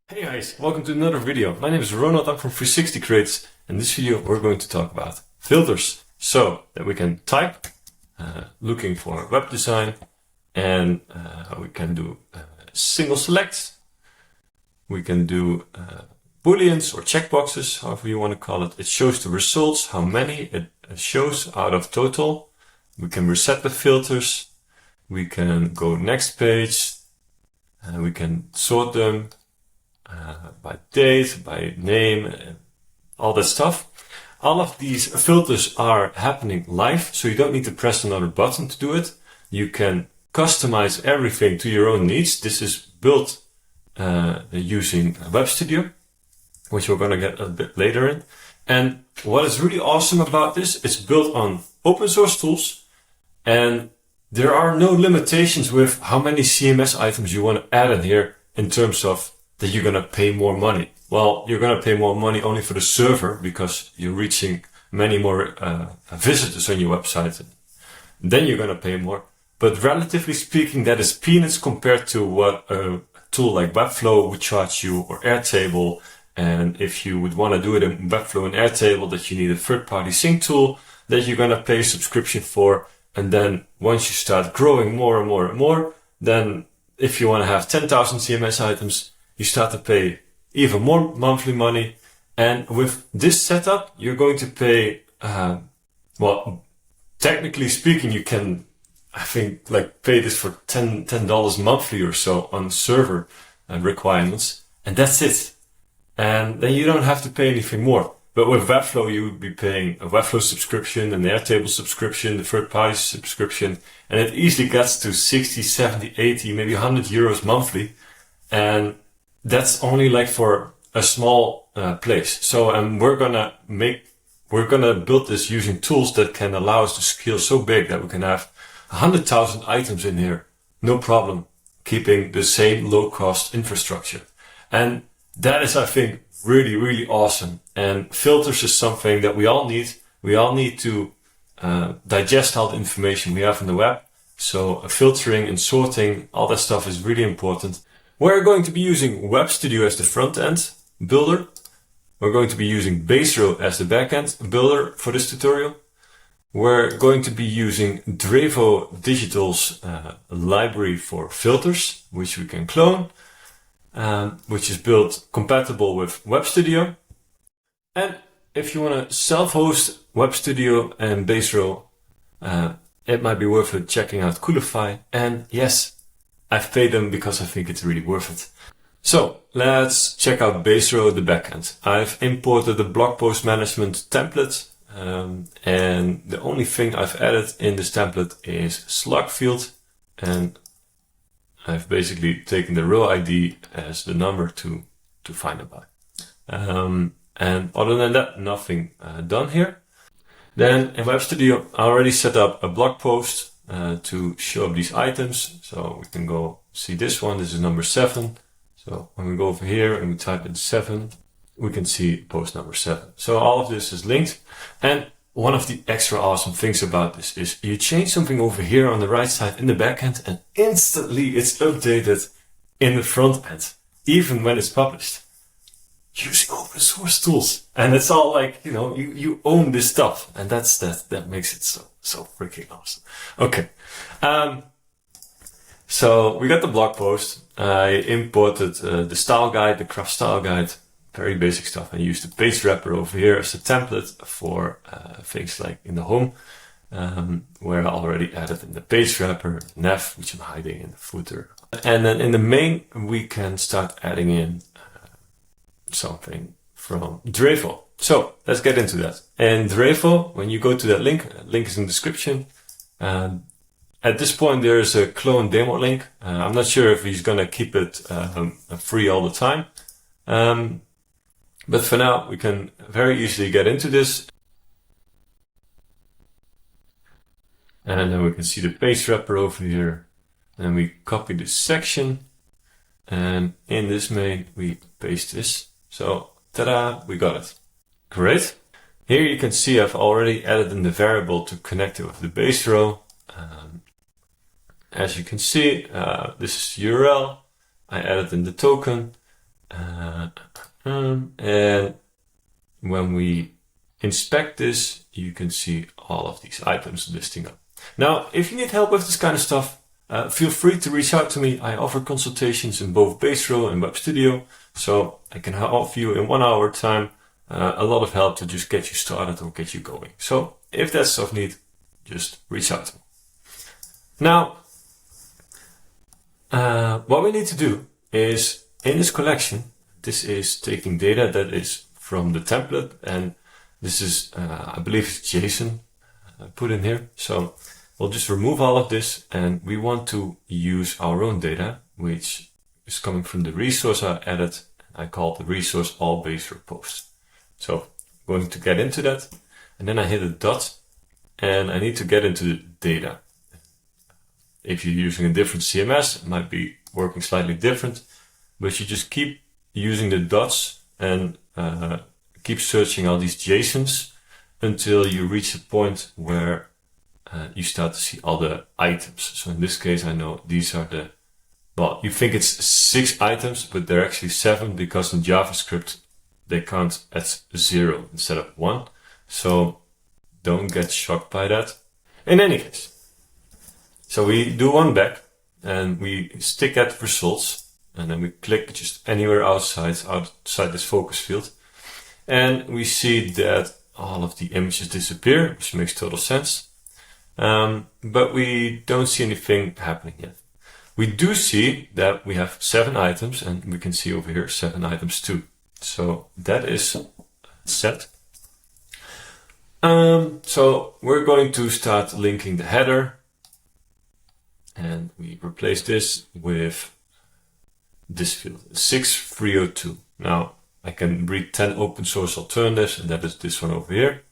Hey guys, welcome to another video. My name is Ronald, I'm from 360 Creates. In this video we're going to talk about filters. So that we can type, looking for web design, and we can do single selects. We can do booleans or checkboxes, however you want to call it. It shows the results, how many it shows out of total. We can reset the filters. We can go next page. We can sort them. By date, by name, all that stuff. All of these filters are happening live, so you don't need to press another button to do it. You can customize everything to your own needs. This is built using Webstudio, which we're going to get a bit later in. And what is really awesome about this, it's built on open source tools, and there are no limitations with how many CMS items you want to add in here in terms of that you're going to pay more money. Well, you're going to pay more money only for the server because you're reaching many more visitors on your website. Then you're going to pay more. But relatively speaking, that is peanuts compared to what a tool like Webflow would charge you, or Airtable. And if you would want to do it in Webflow and Airtable, that you need a third-party sync tool that you're going to pay a subscription for. And then once you start growing more and more and more, then if you want to have 10,000 CMS items, you start to pay even more monthly money. And with this setup, you're going to pay, well, technically speaking, you can, I think, like pay this for $10 monthly or so on server requirements. And that's it. And then you don't have to pay anything more. But with Webflow, you would be paying a Webflow subscription, an Airtable subscription, the third-party subscription. And it easily gets to 60, 70, 80, maybe 100 euros monthly. And that's only like for a small place. So, we're gonna build this using tools that can allow us to scale so big that we can have 100,000 items in here. No problem. Keeping the same low cost infrastructure. And that is, I think, really, really awesome. And filters is something that we all need. We all need to digest all the information we have on the web. So filtering and sorting, all that stuff is really important. We're going to be using Webstudio as the front-end builder. We're going to be using baserow as the back-end builder for this tutorial. We're going to be using Drevo Digital's library for filters, which we can clone, which is built compatible with Webstudio. And if you want to self-host Webstudio and baserow, it might be worth it checking out Coolify. And yes, I've paid them because I think it's really worth it. So let's check out baserow, the backend. I've imported the blog post management template, and the only thing I've added in this template is slug field, and I've basically taken the row ID as the number to find it by. And other than that, nothing done here. Then in Webstudio, I already set up a blog post to show up these items. So we can go see this one. This is number 7. So when we go over here and we type in 7, we can see post number 7. So all of this is linked. And one of the extra awesome things about this is you change something over here on the right side in the backend, and instantly it's updated in the front end, even when it's published, using open source tools. And it's all like, you know, you own this stuff, and that makes it so freaking awesome. Okay. So we got the blog post. I imported the style guide, the craft style guide, very basic stuff. I used the page wrapper over here as a template for things like in the home, where I already added in the page wrapper, nav, which I'm hiding in the footer. And then in the main, we can start adding in something from Drevo. So let's get into that. And Drevo, when you go to that link is in the description. At this point, there is a clone demo link. I'm not sure if he's going to keep it free all the time. But for now, we can very easily get into this. And then we can see the page wrapper over here. And we copy this section. And in this main, we paste this. So, ta-da, we got it. Great. Here you can see I've already added in the variable to connect it with the baserow. As you can see, this is the URL. I added in the token. And when we inspect this, you can see all of these items listing up. Now, if you need help with this kind of stuff, feel free to reach out to me. I offer consultations in both Baserow and Webstudio, so I can offer you in 1 hour time a lot of help to just get you started or get you going. So if that's of need, just reach out to me. Now, what we need to do is, in this collection, this is taking data that is from the template, and this is, I believe it's JSON put in here. So we'll just remove all of this, and we want to use our own data, which is coming from the resource I added. I call the resource all baserow posts. So I'm going to get into that, and then I hit a dot, and I need to get into the data. If you're using a different CMS, it might be working slightly different, but you just keep using the dots and keep searching all these JSONs until you reach a point where you start to see all the items. So in this case, I know these are the, well, you think it's 6 items, but they're actually 7 because in JavaScript, they count as 0 instead of 1. So don't get shocked by that. In any case, so we do one back and we stick at results, and then we click just anywhere outside this focus field. And we see that all of the images disappear, which makes total sense. But we don't see anything happening yet. We do see that we have 7 items, and we can see over here 7 items too. So that is set. So we're going to start linking the header, and we replace this with this field, 6302. Now I can read 10 open source alternatives, and that is this one over here.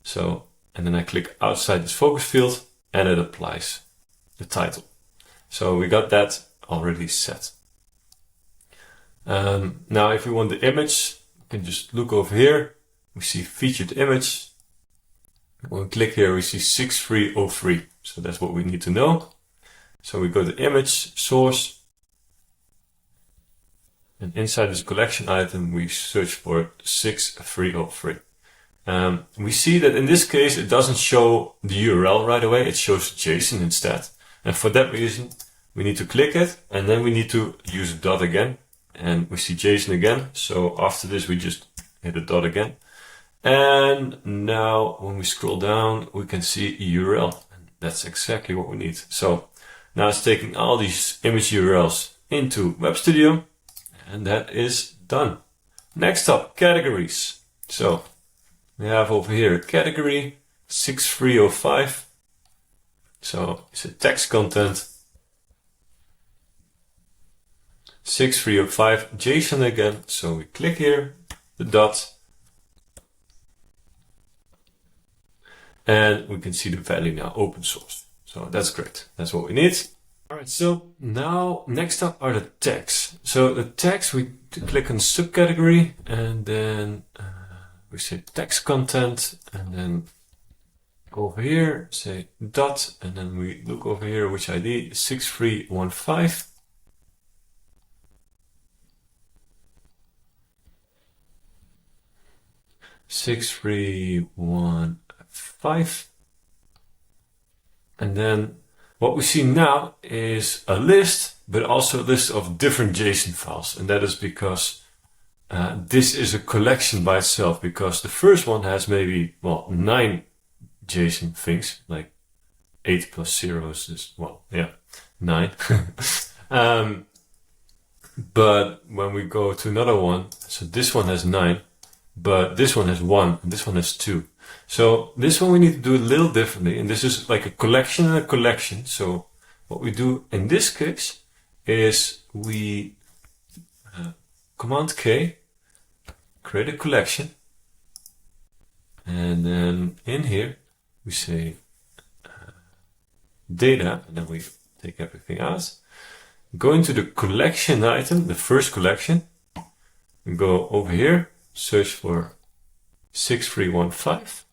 So, and then I click outside this focus field, and it applies the title. So we got that already set. Now if we want the image, we can just look over here. We see featured image. When we click here, we see 6303. So that's what we need to know. So we go to image source, and inside this collection item, we search for 6303. We see that in this case, it doesn't show the URL right away. It shows JSON instead. And for that reason, we need to click it, and then we need to use a dot again, and we see JSON again. So after this, we just hit a dot again. And now when we scroll down, we can see URL. And that's exactly what we need. So now it's taking all these image URLs into Webstudio, and that is done. Next up, categories. So we have over here a category 6305. So it's a text content. 6305 JSON again. So we click here, the dot, and we can see the value now open source. So that's great. That's what we need. All right. So now next up are the tags. So the tags, we click on subcategory, and then we say text content, and then over here say dot, and then we look over here which ID 6315. Six, 3, 1, 5. And then what we see now is a list, but also a list of different JSON files. And that is because this is a collection by itself, because the first one has maybe, well, 9 JSON things, like 8 plus 0 is, well, yeah, 9. But when we go to another one, so this one has 9, but this one has 1, and this one has 2. So this one we need to do a little differently, and this is like a collection and a collection. So what we do in this case is we Command K, create a collection, and then in here we say data, and then we take everything out. Go into the collection item, the first collection, and go over here, search for 6315.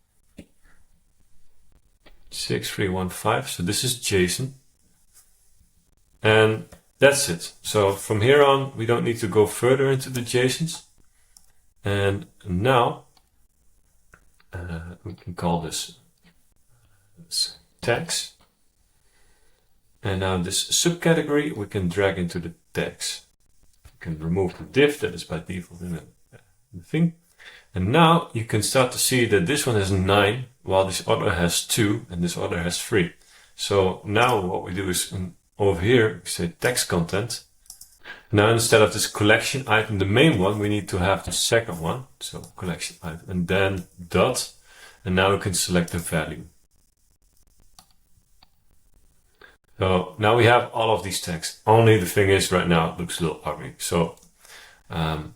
6315, so this is JSON. And that's it. So from here on, we don't need to go further into the JSONs. And now we can call this tags. And now this subcategory we can drag into the tags. We can remove the div that is by default in the thing. And now you can start to see that this one has 9, while this other has 2 and this other has 3. So now what we do is over here, we say text content. Now instead of this collection item, the main one, we need to have the second one. So collection item and then dot. And now we can select the value. So now we have all of these tags. Only the thing is right now it looks a little ugly. So I'm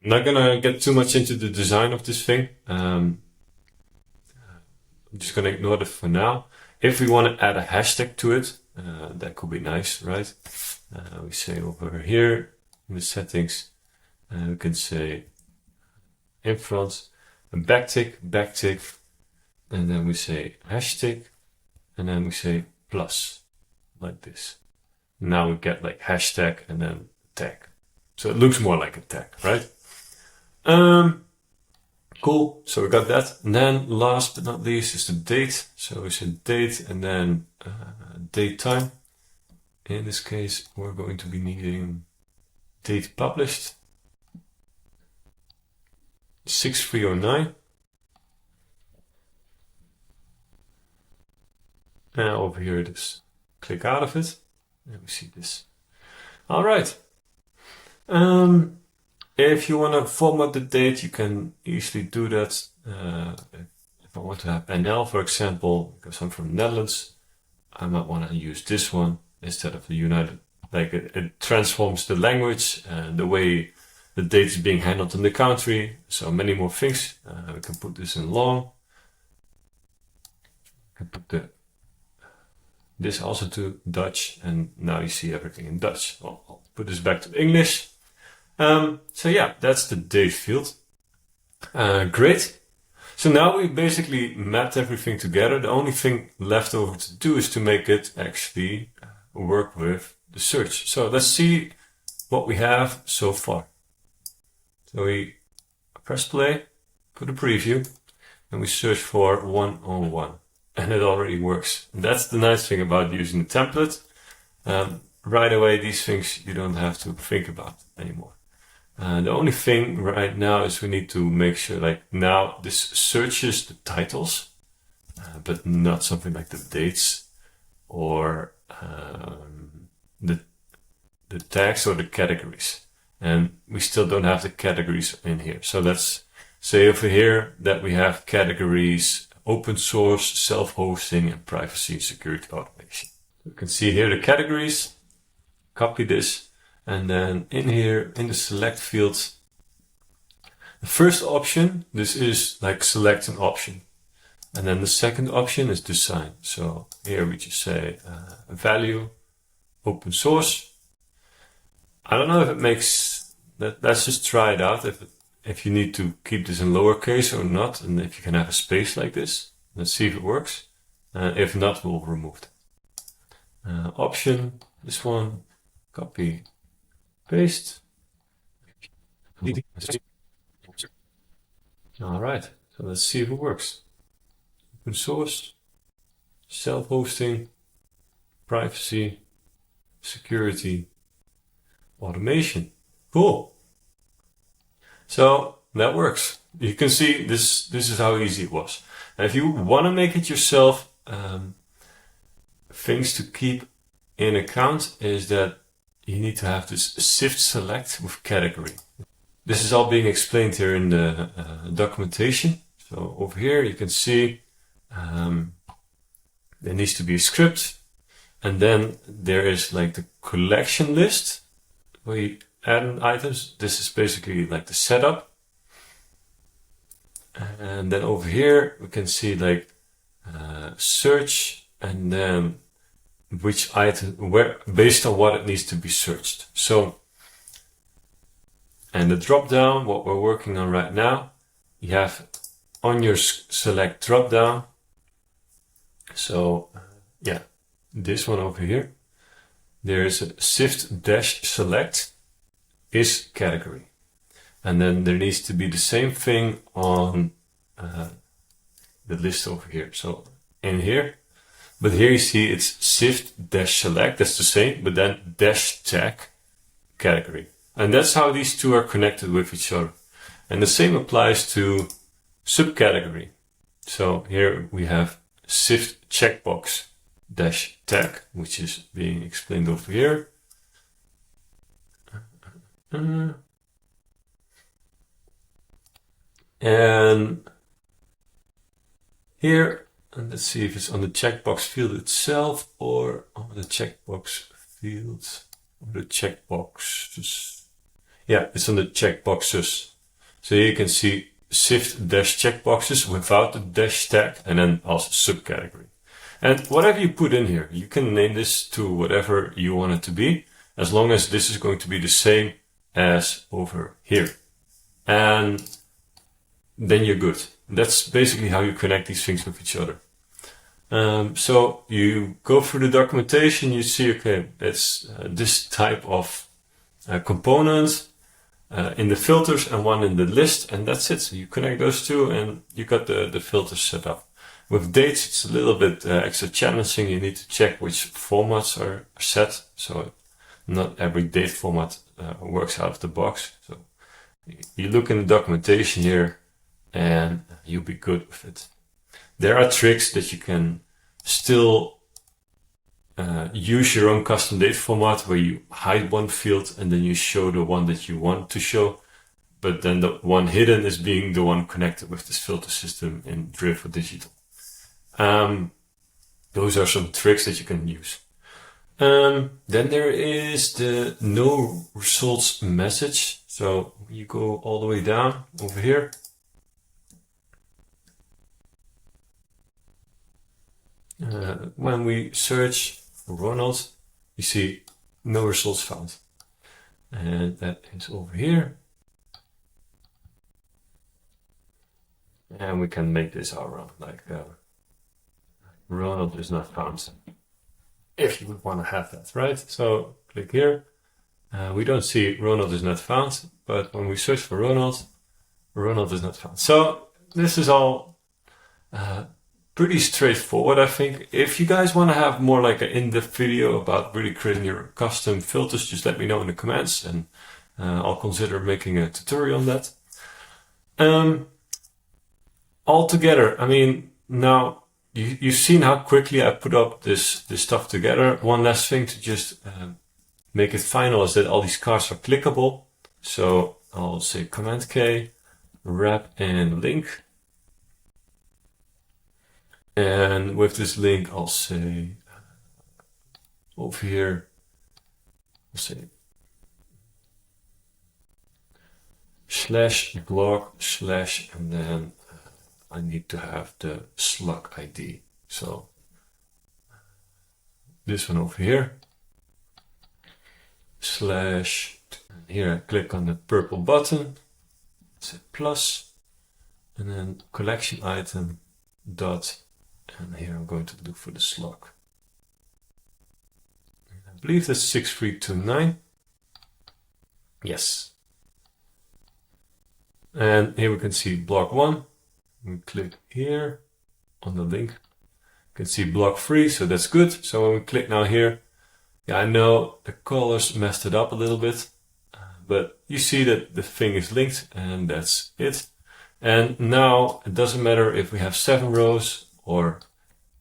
not gonna get too much into the design of this thing. I'm just gonna ignore it for now. If we want to add a hashtag to it, that could be nice, right? We say over here in the settings, we can say in front, a backtick, and then we say hashtag, and then we say plus, like this. Now we get like hashtag and then tag. So it looks more like a tag, right? Cool, so we got that. And then last but not least is the date. So we say date and then date time. In this case, we're going to be needing date published 6309. And over here it is. Click out of it and we see this. All right. If you want to format the date, you can easily do that. If I want to have NL, for example, because I'm from the Netherlands, I might want to use this one instead of the United. Like it transforms the language and the way the date is being handled in the country. So many more things. We can put this in long. We can put this also to Dutch, and now you see everything in Dutch. I'll put this back to English. So yeah, that's the date field. Great. So now we basically mapped everything together. The only thing left over to do is to make it actually work with the search. So let's see what we have so far. So we press play, put a preview, and we search for 101. And it already works. And that's the nice thing about using the template. Right away, these things you don't have to think about anymore. The only thing right now is we need to make sure, like now this searches the titles, but not something like the dates or the tags or the categories. And we still don't have the categories in here. So let's say over here that we have categories: open source, self-hosting, and privacy and security automation. You can see here the categories. Copy this, and then in here in the select field, the first option, this is like select an option, and then the second option is design. So here we just say value, open source. I don't know if it makes that. Let's just try it out. If you need to keep this in lowercase or not, and if you can have a space like this. Let's see if it works. If not, we'll remove it. Option, this one, copy, paste. All right, so let's see if it works. Open source, self-hosting, privacy, security, automation. Cool. So that works. You can see this is how easy it was. And if you want to make it yourself, things to keep in account is that you need to have this shift select with category. This is all being explained here in the documentation. So over here you can see there needs to be a script, and then there is like the collection list where you add in items. This is basically like the setup. And then over here we can see like search, and then which item, where, based on what it needs to be searched. So, and the drop down, what we're working on right now, you have on your select drop down. So yeah, this one over here. there is a shift-select is category. And then there needs to be the same thing on the list over here. So in here, but here you see it's shift-select, that's the same, but then dash tag category. And that's how these two are connected with each other. And the same applies to subcategory. So here we have shift checkbox dash tag, which is being explained over here. And here, and let's see if it's on the checkbox field itself or on the checkbox fields, or the checkboxes. Yeah, it's on the checkboxes. So here you can see shift dash checkboxes without the dash tag and then also subcategory. And whatever you put in here, you can name this to whatever you want it to be, as long as this is going to be the same as over here. And then you're good. That's basically how you connect these things with each other. So you go through the documentation, you see, okay, it's this type of component in the filters and one in the list, and that's it. So you connect those two and you got the filters set up. With dates, it's a little bit extra challenging. You need to check which formats are set. So not every date format works out of the box. So you look in the documentation here and you'll be good with it. There are tricks that you can still use your own custom date format where you hide one field and then you show the one that you want to show. But then the one hidden is being the one connected with this filter system in Drevo Digital. Those are some tricks that you can use. Then there is the no results message. So you go all the way down over here. When we search for Ronald, you see no results found. And that is over here. And we can make this our own, like Ronald is not found. If you would want to have that, right? So click here. We don't see Ronald is not found, but when we search for Ronald, Ronald is not found. So this is all pretty straightforward, I think. If you guys want to have more like an in-depth video about really creating your custom filters, just let me know in the comments and I'll consider making a tutorial on that. Altogether, I mean, now you've seen how quickly I put up this stuff together. One last thing to just make it final is that all these cards are clickable. So I'll say Command K, wrap and link. And with this link, I'll say over here, I'll say /blog/ and then I need to have the slug ID. So this one over here, / and here I click on the purple button, say plus, and then collection item dot, and here I'm going to look for the slug. I believe that's 6329. Yes. And here we can see block 1. We click here on the link. You can see block 3, so that's good. So when we click now here, yeah, I know the colors messed it up a little bit, but you see that the thing is linked and that's it. And now it doesn't matter if we have 7 rows or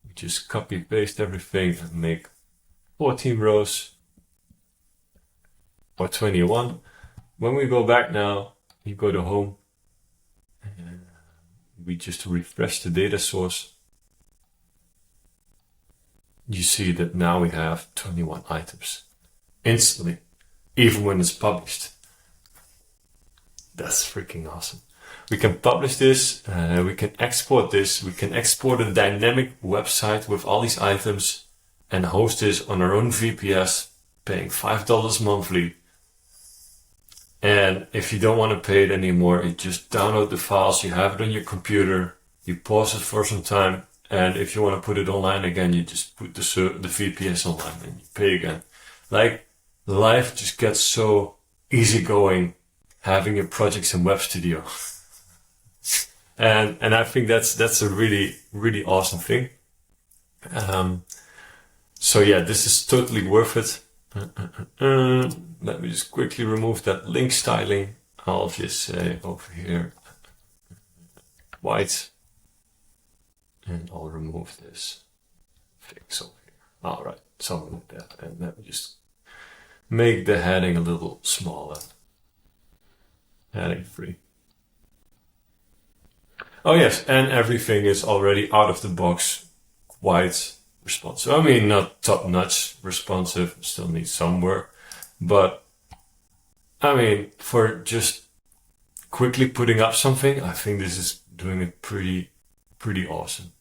we just copy paste everything and make 14 rows or 21. When we go back now, you go to home and we just refresh the data source. You see that now we have 21 items instantly, even when it's published. That's freaking awesome. We can publish this, we can export this, we can export a dynamic website with all these items and host this on our own VPS, paying $5 monthly. And if you don't want to pay it anymore, you just download the files, you have it on your computer, you pause it for some time, and if you want to put it online again, you just put the VPS online and you pay again. Like, life just gets so easygoing having your projects in Webstudio. And I think that's a really, really awesome thing. So yeah, this is totally worth it. Let me just quickly remove that link styling. I'll just say over here, white, and I'll remove this fix over here. All right, something like that. And let me just make the heading a little smaller. Heading 3. Oh yes, and everything is already out of the box, quite responsive. I mean, not top-notch responsive, still needs some work, but I mean, for just quickly putting up something, I think this is doing it pretty awesome.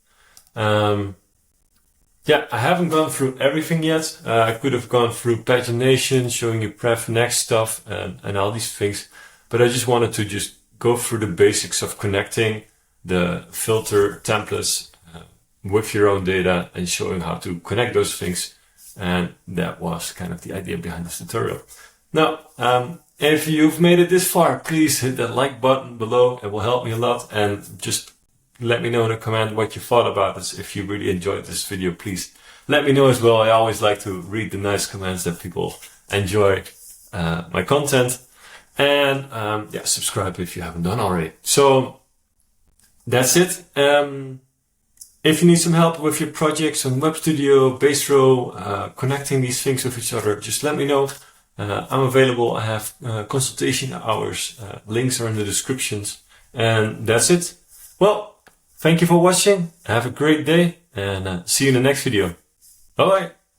Yeah, I haven't gone through everything yet. I could have gone through pagination, showing you pref next stuff and all these things, but I just wanted to just go through the basics of connecting the filter templates with your own data and showing how to connect those things. And that was kind of the idea behind this tutorial. Now, if you've made it this far, please hit that like button below. It will help me a lot. And just let me know in a comment what you thought about this. If you really enjoyed this video, please let me know as well. I always like to read the nice comments that people enjoy my content. And yeah, subscribe if you haven't done already. So that's it. If you need some help with your projects on Webstudio, baserow, connecting these things with each other, just let me know. I'm available. I have consultation hours. Links are in the descriptions. And that's it. Well, thank you for watching. Have a great day and see you in the next video. Bye bye.